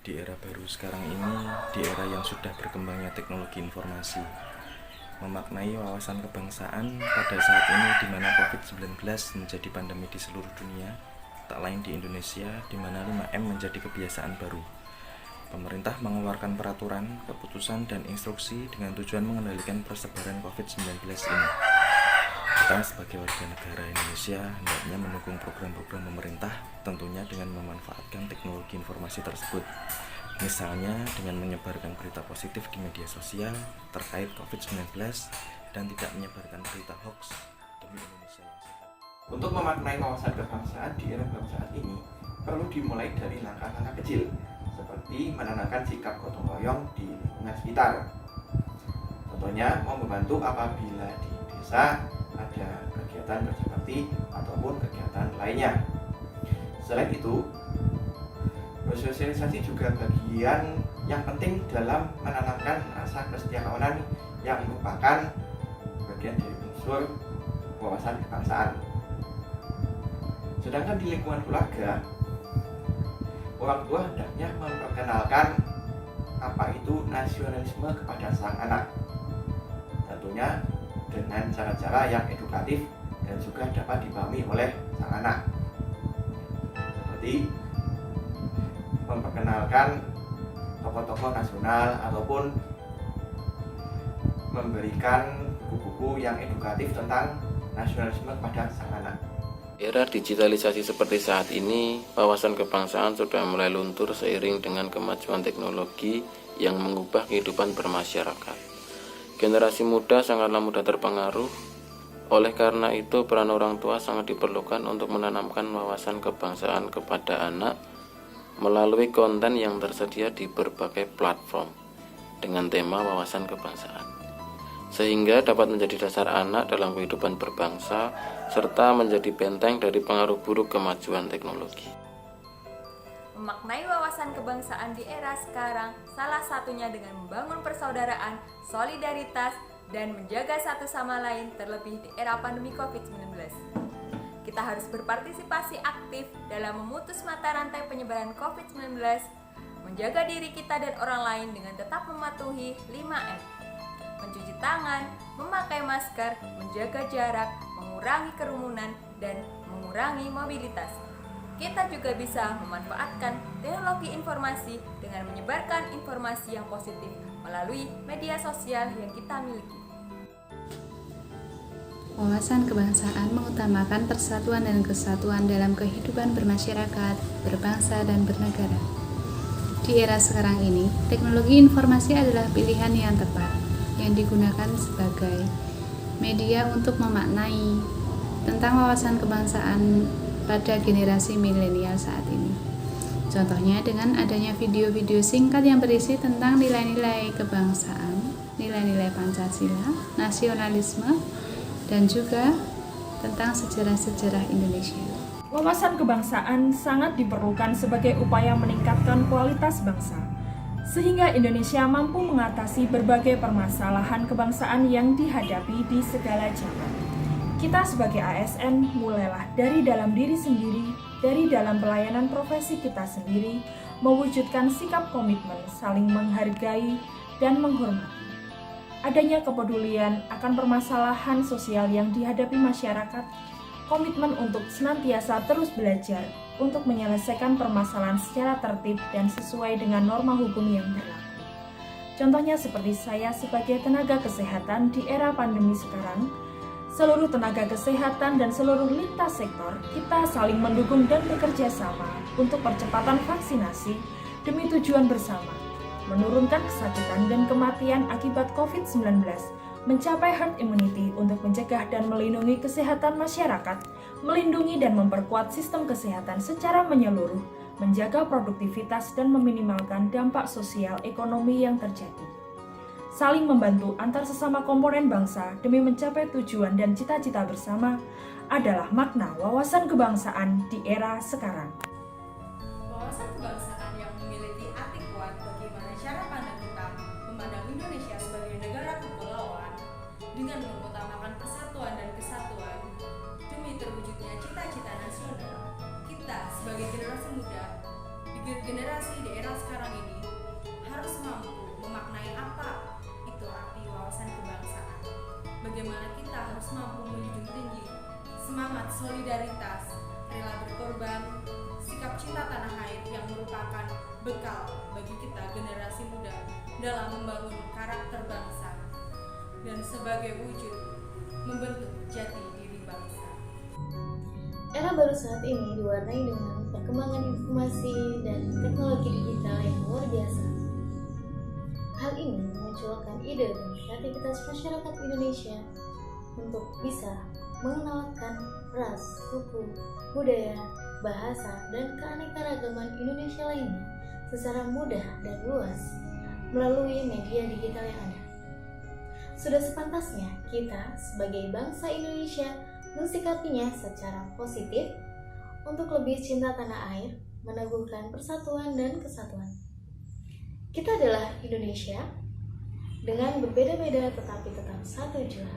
Di era baru sekarang ini, di era yang sudah berkembangnya teknologi informasi, memaknai wawasan kebangsaan pada saat ini di mana COVID-19 menjadi pandemi di seluruh dunia, tak lain di Indonesia di mana 5M menjadi kebiasaan baru. Pemerintah mengeluarkan peraturan, keputusan, dan instruksi dengan tujuan mengendalikan persebaran COVID-19 ini. Kita sebagai warga negara Indonesia hendaknya mendukung program-program pemerintah, tentunya dengan memanfaatkan teknologi informasi tersebut. Misalnya dengan menyebarkan berita positif di media sosial terkait COVID-19 dan tidak menyebarkan berita hoax demi Indonesia yang sehat. Untuk memaknai wawasan kebangsaan di era bangsa ini, perlu dimulai dari langkah-langkah kecil, seperti menanamkan sikap gotong royong di lingkungan sekitar. Contohnya, membantu apabila di desa ada kegiatan kerja bakti ataupun kegiatan lainnya. Selain itu, bersosialisasi juga bagian yang penting dalam menanamkan rasa kesetiakawanan yang merupakan bagian dari unsur wawasan kebangsaan. Sedangkan di lingkungan keluarga, orang tua hendaknya memperkenalkan apa itu nasionalisme kepada sang anak, tentunya dengan cara-cara yang edukatif dan juga dapat dipahami oleh sang anak, seperti memperkenalkan tokoh-tokoh nasional ataupun memberikan buku-buku yang edukatif tentang nasionalisme kepada sang anak. Era digitalisasi seperti saat ini, wawasan kebangsaan sudah mulai luntur seiring dengan kemajuan teknologi yang mengubah kehidupan bermasyarakat. Generasi muda sangatlah mudah terpengaruh, oleh karena itu peran orang tua sangat diperlukan untuk menanamkan wawasan kebangsaan kepada anak melalui konten yang tersedia di berbagai platform dengan tema wawasan kebangsaan, sehingga dapat menjadi dasar anak dalam kehidupan berbangsa serta menjadi benteng dari pengaruh buruk kemajuan teknologi. Memaknai wawasan kebangsaan di era sekarang salah satunya dengan membangun persaudaraan, solidaritas, dan menjaga satu sama lain terlebih di era pandemi COVID-19. Kita harus berpartisipasi aktif dalam memutus mata rantai penyebaran COVID-19, menjaga diri kita dan orang lain dengan tetap mematuhi 5M. Mencuci tangan, memakai masker, menjaga jarak, mengurangi kerumunan, dan mengurangi mobilitas. Kita juga bisa memanfaatkan teknologi informasi dengan menyebarkan informasi yang positif melalui media sosial yang kita miliki. Wawasan kebangsaan mengutamakan persatuan dan kesatuan dalam kehidupan bermasyarakat, berbangsa, dan bernegara. Di era sekarang ini, teknologi informasi adalah pilihan yang tepat yang digunakan sebagai media untuk memaknai tentang wawasan kebangsaan pada generasi milenial saat ini. Contohnya dengan adanya video-video singkat yang berisi tentang nilai-nilai kebangsaan, nilai-nilai Pancasila, nasionalisme, dan juga tentang sejarah-sejarah Indonesia. Wawasan kebangsaan sangat diperlukan sebagai upaya meningkatkan kualitas bangsa, sehingga Indonesia mampu mengatasi berbagai permasalahan kebangsaan yang dihadapi di segala zaman. Kita sebagai ASN mulailah dari dalam diri sendiri, dari dalam pelayanan profesi kita sendiri, mewujudkan sikap komitmen saling menghargai dan menghormati. Adanya kepedulian akan permasalahan sosial yang dihadapi masyarakat, komitmen untuk senantiasa terus belajar untuk menyelesaikan permasalahan secara tertib dan sesuai dengan norma hukum yang berlaku. Contohnya seperti saya sebagai tenaga kesehatan di era pandemi sekarang, seluruh tenaga kesehatan dan seluruh lintas sektor, kita saling mendukung dan bekerja sama untuk percepatan vaksinasi demi tujuan bersama, menurunkan kesakitan dan kematian akibat COVID-19, mencapai herd immunity untuk mencegah dan melindungi kesehatan masyarakat, melindungi dan memperkuat sistem kesehatan secara menyeluruh, menjaga produktivitas dan meminimalkan dampak sosial ekonomi yang terjadi. Saling membantu antar sesama komponen bangsa demi mencapai tujuan dan cita-cita bersama adalah makna wawasan kebangsaan di era sekarang. Wawasan kebangsaan yang memiliki arti kuat bagaimana cara pandang kita memandang Indonesia sebagai negara kepulauan dengan mengutamakan persatuan dan kesatuan demi terwujudnya cita-cita nasional. Kita sebagai generasi muda Generasi di era sekarang ini harus mampu memaknai apa itu arti wawasan kebangsaan. Bagaimana kita harus mampu menjunjung tinggi semangat solidaritas, rela berkorban, sikap cinta tanah air yang merupakan bekal bagi kita generasi muda dalam membangun karakter bangsa dan sebagai wujud membentuk jati diri bangsa. Era baru saat ini diwarnai dengan perkembangan informasi dan teknologi digital yang luar biasa. Hal ini memunculkan ide dan kreativitas masyarakat Indonesia untuk bisa mengenalkan ras, suku, budaya, bahasa, dan keanekaragaman Indonesia lainnya secara mudah dan luas melalui media digital yang ada. Sudah sepantasnya kita sebagai bangsa Indonesia mensikapinya secara positif untuk lebih cinta tanah air, meneguhkan persatuan dan kesatuan. Kita adalah Indonesia dengan berbeda-beda tetapi tetap satu jua.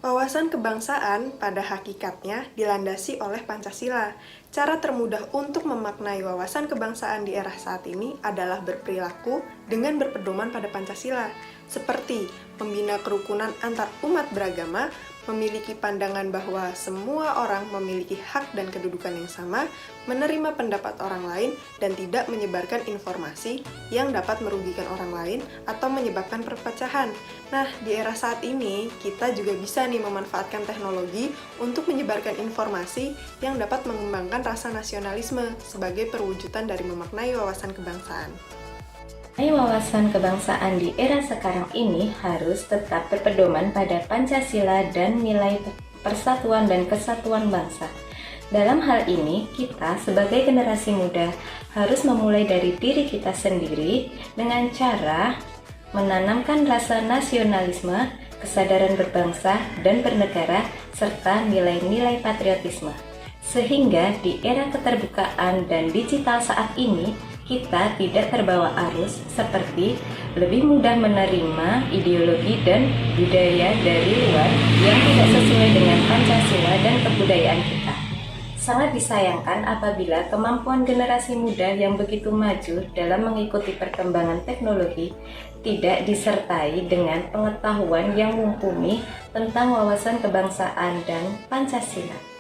Wawasan kebangsaan pada hakikatnya dilandasi oleh Pancasila. Cara termudah untuk memaknai wawasan kebangsaan di era saat ini adalah berperilaku dengan berpedoman pada Pancasila, seperti membina kerukunan antar umat beragama, memiliki pandangan bahwa semua orang memiliki hak dan kedudukan yang sama, menerima pendapat orang lain, dan tidak menyebarkan informasi yang dapat merugikan orang lain atau menyebabkan perpecahan. Nah, di era saat ini, kita juga bisa nih memanfaatkan teknologi untuk menyebarkan informasi yang dapat mengembangkan rasa nasionalisme sebagai perwujudan dari memaknai wawasan kebangsaan. Wawasan kebangsaan di era sekarang ini harus tetap berpedoman pada Pancasila dan nilai persatuan dan kesatuan bangsa. Dalam hal ini, kita sebagai generasi muda harus memulai dari diri kita sendiri dengan cara menanamkan rasa nasionalisme, kesadaran berbangsa dan bernegara, serta nilai-nilai patriotisme. Sehingga di era keterbukaan dan digital saat ini, kita tidak terbawa arus seperti lebih mudah menerima ideologi dan budaya dari luar yang tidak sesuai dengan Pancasila dan kebudayaan kita. Sangat disayangkan apabila kemampuan generasi muda yang begitu maju dalam mengikuti perkembangan teknologi tidak disertai dengan pengetahuan yang mumpuni tentang wawasan kebangsaan dan Pancasila.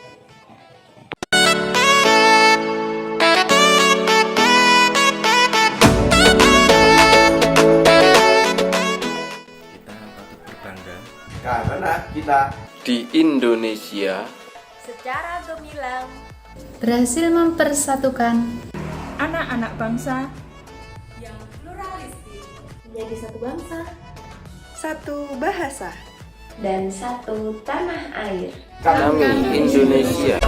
Karena kita Di Indonesia Secara gemilang Berhasil mempersatukan Anak-anak bangsa Yang pluralistik Menjadi satu bangsa, Satu bahasa dan satu tanah air. kami Indonesia.